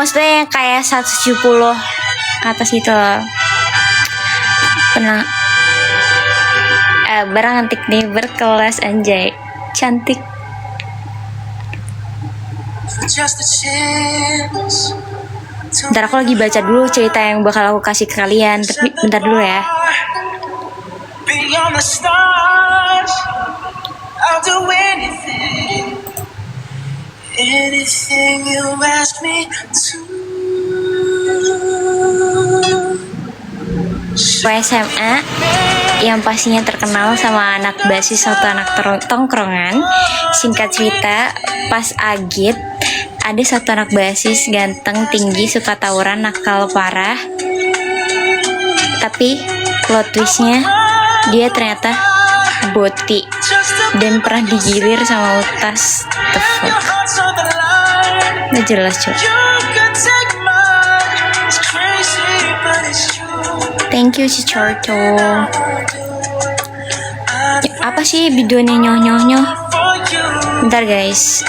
maksudnya yang kayak 170 ke atas gitu loh. Pernah barang antik nih, berkelas, anjay, cantik. Bentar, aku lagi baca dulu cerita yang bakal aku kasih ke kalian, tapi bentar dulu ya. SMA yang pastinya terkenal sama anak basis atau anak tongkrongan. Singkat cerita, pas Agit ada satu anak basis ganteng, tinggi, suka tawuran, nakal parah. Tapi plot twistnya, dia ternyata boti dan pernah digilir sama Utas. The fuck, nggak jelas cuy. Thank you si Corto. Apa sih videonya nyoh? Bentar guys.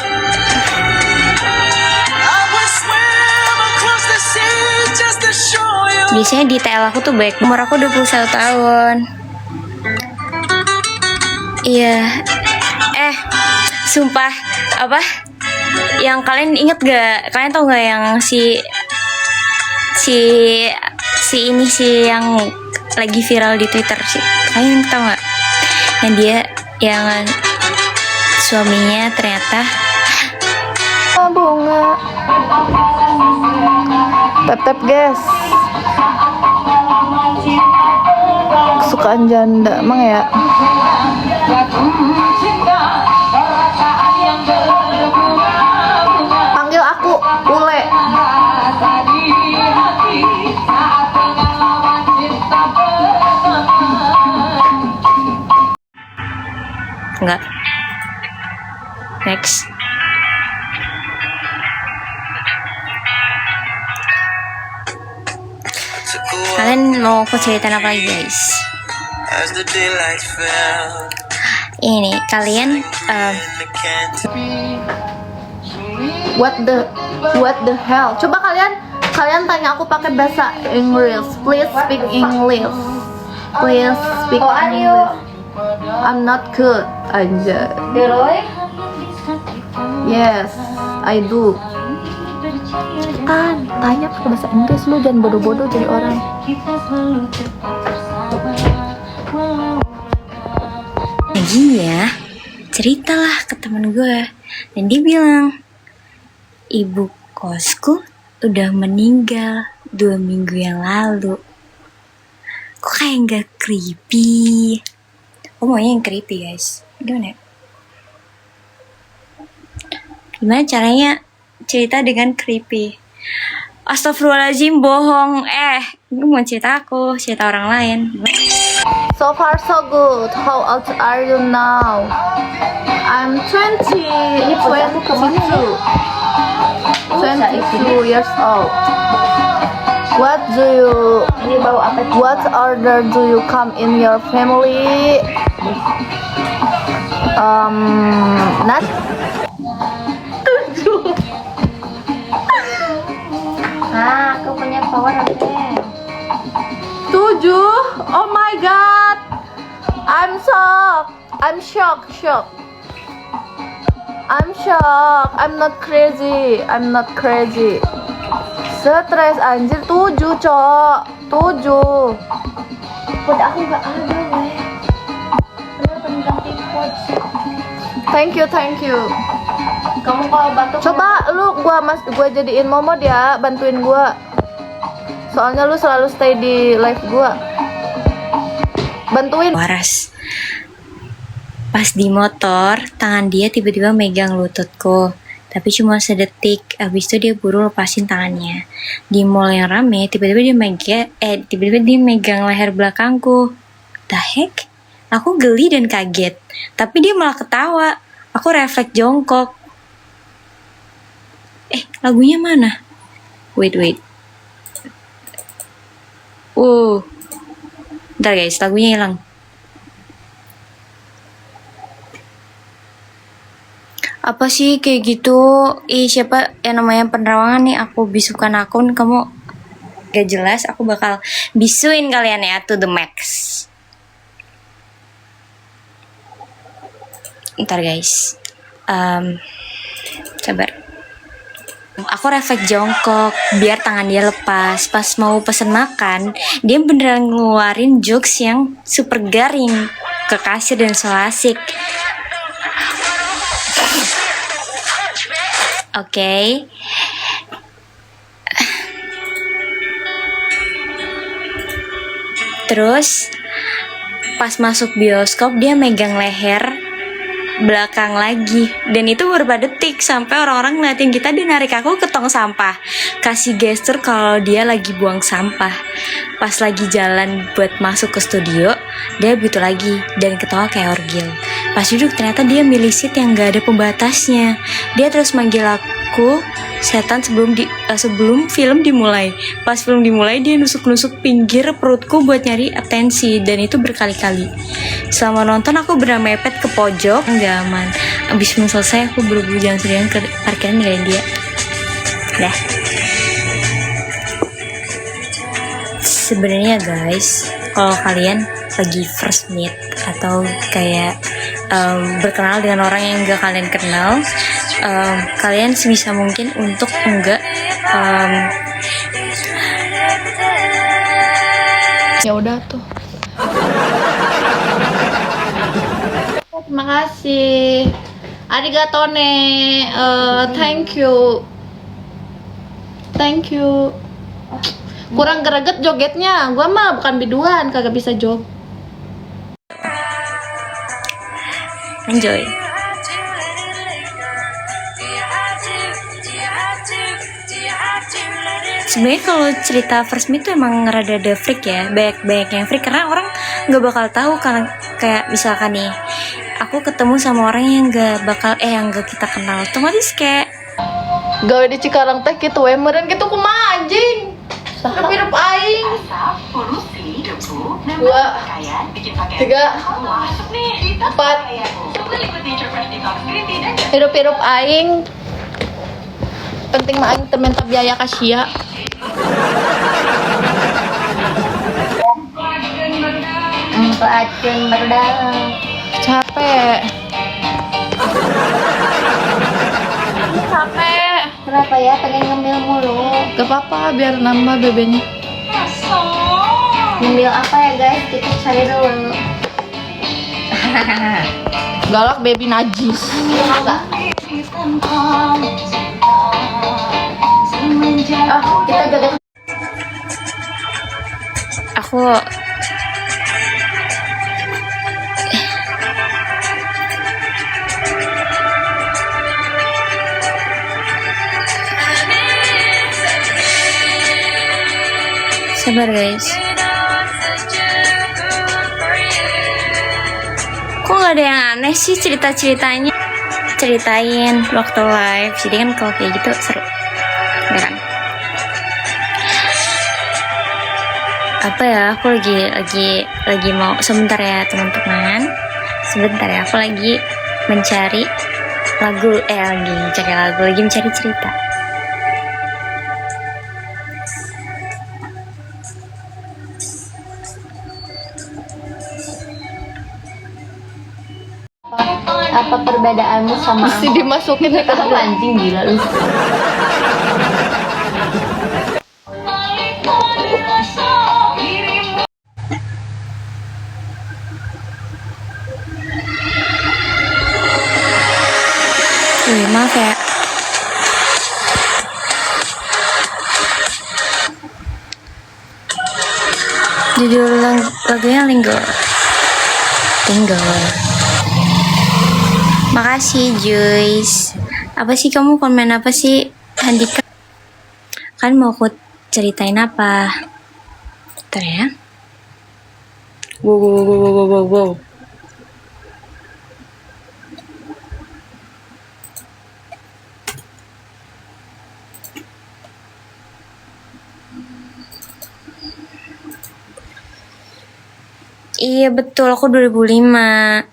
Biasanya detail aku tuh baik. Umur aku 21 tahun. Iya. Sumpah, apa? Yang kalian inget gak? Kalian tau gak yang si ini sih yang lagi viral di Twitter sih? Kalian tau gak? Yang dia yang suaminya ternyata bunga. Tap guys. Kesukaan janda emang ya. Panggil aku Ule. Enggak. Next. Kalian mau aku ceritain apa lagi guys? Ini kalian what the hell? Coba kalian tanya aku pakai bahasa English. Please speak English. Please speak English. I'm not good aja. Yes, I do. Kan tanya pakai bahasa Inggris, lu jangan bodoh-bodoh jadi orang. Paginya ceritalah ke temen gue, dan dia bilang ibu kosku udah meninggal 2 minggu yang lalu. Kok kayak nggak creepy? Oh, maunya yang creepy guys. Gimana caranya cerita dengan creepy? Astagfirullahaladzim, bohong. Ini mau cerita aku, cerita orang lain. So far so good. How old are you now? I'm 22 years old. What order do you come in your family? Not 7. Aku punya power harusnya 7. Oh my god, I'm shocked. I'm not crazy. Stres anjir. 7 cok. 7. Pod aku gak ada weh. Kenapa ganti pod? Thank you. Kamu kalau batuk coba lu gua jadiin momod ya, bantuin gua. Soalnya lu selalu stay di live gua. Bantuin. Waras. Pas di motor, tangan dia tiba-tiba megang lututku. Tapi cuma sedetik, abis itu dia buru lepasin tangannya. Di mall yang rame, tiba-tiba dia megang leher belakangku. The heck? Aku geli dan kaget. Tapi dia malah ketawa. Aku refleks jongkok. Lagunya mana? Wait. Bentar guys, lagunya hilang. Apa sih kayak gitu? Ih, siapa yang namanya penerawangan nih? Aku bisukan akun, kamu gak jelas. Aku bakal bisuin kalian ya to the max. Ntar guys, sabar. Aku refleks jongkok biar tangan dia lepas. Pas mau pesen makan, dia beneran ngeluarin jokes yang super garing ke kasir dan so asik. Oke. Terus pas masuk bioskop dia megang leher belakang lagi, dan itu beberapa detik sampai orang-orang ngeliatin kita. Dia narik aku ke tong sampah, kasih gestur kalau dia lagi buang sampah. Pas lagi jalan buat masuk ke studio, dia begitu lagi dan ketawa kayak orgil. Pas duduk ternyata dia milih seat yang gak ada pembatasnya. Dia terus manggil aku setan sebelum film dimulai. Pas film dimulai dia nusuk-nusuk pinggir perutku buat nyari atensi, dan itu berkali-kali. Selama nonton aku benar mepet ke pojok, nggak aman. Abis film selesai aku buru-buru jalan sendirian ke parkiran ninggalin dia. Dah. Sebenarnya guys, kalau kalian lagi first meet atau kayak berkenal dengan orang yang gak kalian kenal, kalian sebisa mungkin untuk enggak ya udah tuh. Terima kasih. Arigato ne. Thank you. Thank you. Kurang greget jogetnya. Gua mah bukan biduan, kagak bisa jog. enjoy. Sebenarnya kalau cerita first meet tuh emang rada ada freak ya, banyak yang freak karena orang nggak bakal tahu kan. Kayak misalkan nih, aku ketemu sama orang yang yang gak kita kenal, otomatis kayak Gawe di Cikarang teh gitu we, meureun kitu kumaha anjing. Hirup aing. 2 3 4 hirup aing. Penting mah aing teu minta biaya ka sia. acun berdalam. Capek. Capek. Kenapa ya, pengen ngemil mulu? Gak apa-apa, biar nambah bebenya. Ngemil apa ya guys? Kita cari dulu. Galak baby najis. Enggak. Kita joget. Aku sabar guys. Kok nggak ada yang aneh sih cerita-ceritanya? Ceritain waktu live. Jadi kan kalau kayak gitu seru, ya kan? Apa ya? Aku lagi mau sebentar ya teman-teman. Sebentar ya. Aku lagi mencari lagu. Lagi mencari cerita. Apa perbedaanmu sama Mesti dimasukin ke aku? Anjing gila lu. Maaf ya. Judul lagunya Linger. Makasih Joyce. Apa sih kamu komen apa sih, Handika? Kan mau aku ceritain apa? Bentar ya. Wow. Iya betul, aku 2005.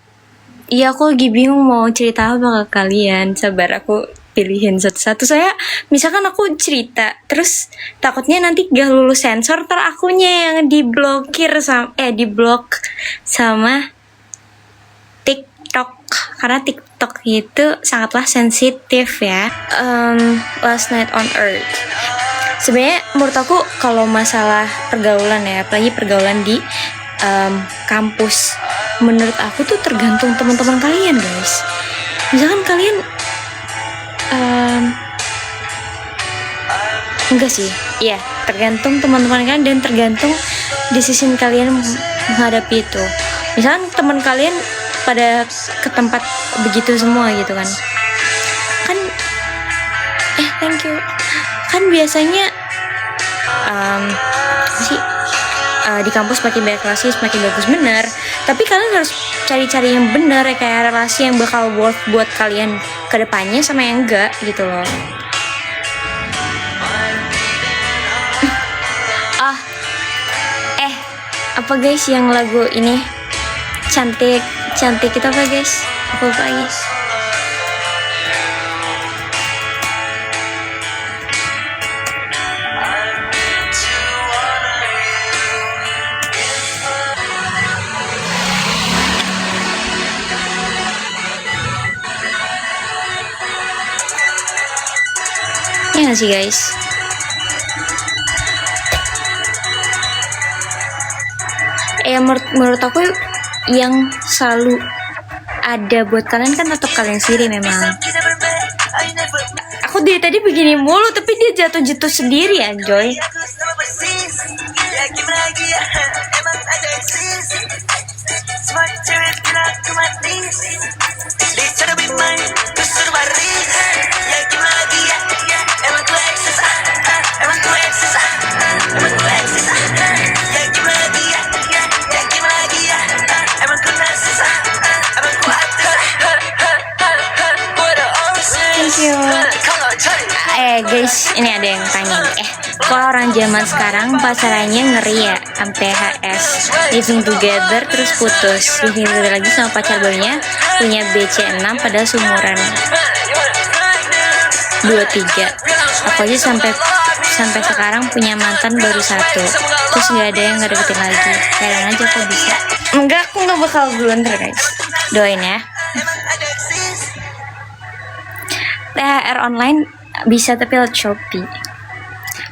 Iya, aku lagi bingung mau cerita apa ke kalian. Sabar, aku pilihin satu-satu. Saya, misalkan aku cerita, terus takutnya nanti gak lulus sensor, ntar akunya yang diblokir diblok sama TikTok. Karena TikTok itu sangatlah sensitif ya. Last Night on Earth. Sebenarnya menurut aku kalau masalah pergaulan ya, apalagi pergaulan di kampus, menurut aku tuh tergantung teman-teman kalian guys. Misalkan kalian enggak sih, iya tergantung teman-teman kalian dan tergantung decision kalian menghadapi itu. Misalkan teman kalian pada ke tempat begitu semua gitu kan thank you kan biasanya di kampus makin banyak relasi makin bagus, bener, tapi kalian harus cari-cari yang bener ya, kayak relasi yang bakal worth buat kalian kedepannya sama yang enggak gitu loh. Apa guys yang lagu ini cantik itu apa guys, apa lagi? Ya gak sih guys? Menurut aku yang selalu ada buat kalian kan tetap kalian sendiri memang. Aku dari tadi begini mulu tapi dia jatuh sendiri anjoy. Guys, ini ada yang tanya nih, kok orang zaman sekarang pacarannya ngeri ya, sampai HS, living together terus putus, living together lagi sama pacar barunya, punya BC6 padahal seumuran 23. Aku aja sampai sekarang punya mantan baru 1, terus nggak ada yang ngedeketin lagi. Heran aja kok bisa. Enggak, aku nggak bakal blunder guys, doain ya. THR online bisa tapi lewat Shopee.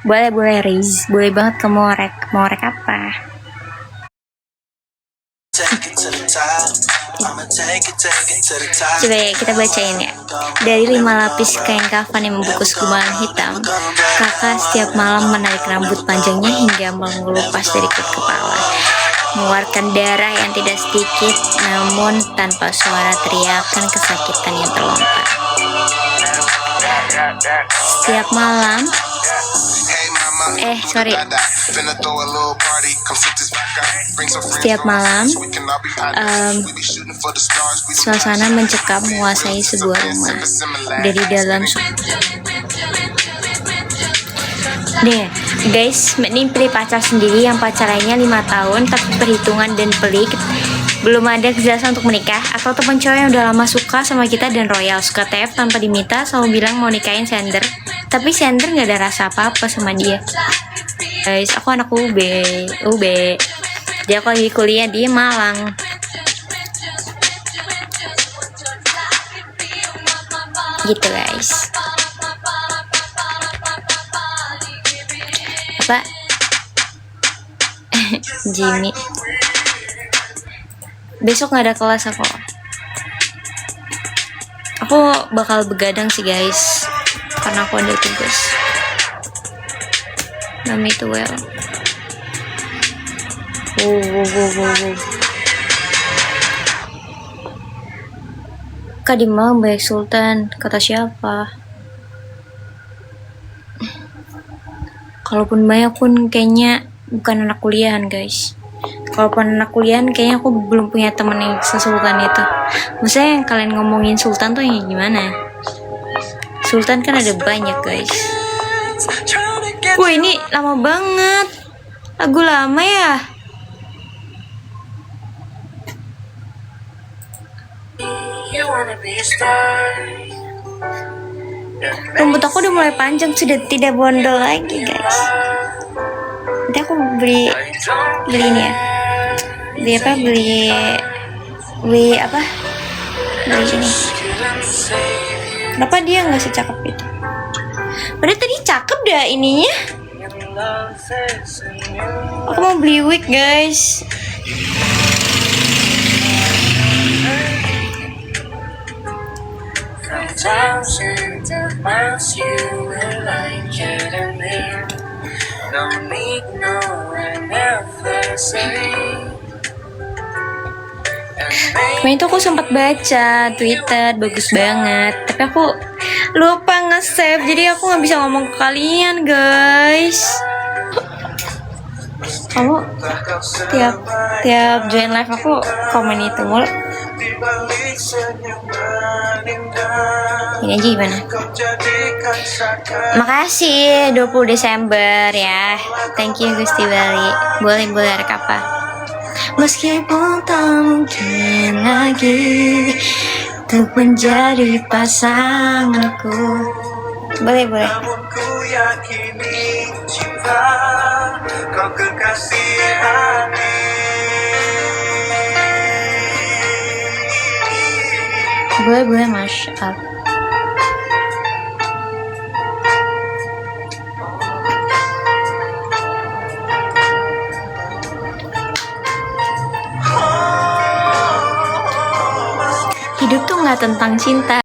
Boleh Riz, boleh banget. Kamu mau rek apa? Coba ya kita bacain ya. Dari 5 lapis kain kafan yang membungkus kubangan hitam, kakak setiap malam menarik rambut panjangnya hingga mengelupas dari kepala, mengeluarkan darah yang tidak sedikit, namun tanpa suara teriakan kesakitan yang terlontar. Setiap malam suasana mencekam menguasai sebuah rumah. Dari dalam nih guys, ini pilih pacar sendiri yang pacarannya 5 tahun tapi perhitungan dan pelik, belum ada kejelasan untuk menikah, atau teman cowok yang udah lama suka sama kita dan royal, suka TF tanpa diminta, selalu bilang mau nikahin Sender, tapi Sender nggak ada rasa apa-apa sama dia. Guys, aku anak UB, jadi aku lagi kuliah di Malang. Gitu guys. Apa? Jimmy. Besok nggak ada kelas aku bakal begadang sih guys, karena aku ada tugas. Mami itu well. Kak di Malang banyak sultan, kata siapa? Kalaupun banyak pun kayaknya bukan anak kuliahan guys. Kalaupun anak kuliahan kayaknya aku belum punya temen yang sesultan itu. Maksudnya yang kalian ngomongin sultan tuh yang gimana? Sultan kan ada banyak guys. Wah ini lama banget, lagu lama ya. Rambut aku udah mulai panjang, sudah tidak bondol lagi guys. Nanti aku beli ini ya. Beli apa? Beli apa? Beli ini. Kenapa dia nggak secakep itu? Padahal tadi cakep dah ininya. Aku mau beli wig guys. Kemarin itu aku sempat baca Twitter bagus banget, tapi aku lupa nge-save, jadi aku nggak bisa ngomong ke kalian guys. Kamu tiap join live aku komen itu mulu. Ini aja gimana? Makasih 20 Desember ya. Thank you Gusti Bali. Boleh rek apa? Meskipun tak mungkin lagi untuk menjadi pasanganku. Boleh. Namun ku yakini cinta kau kekasih hati. Boleh masya up. Hidup tuh nggak tentang cinta.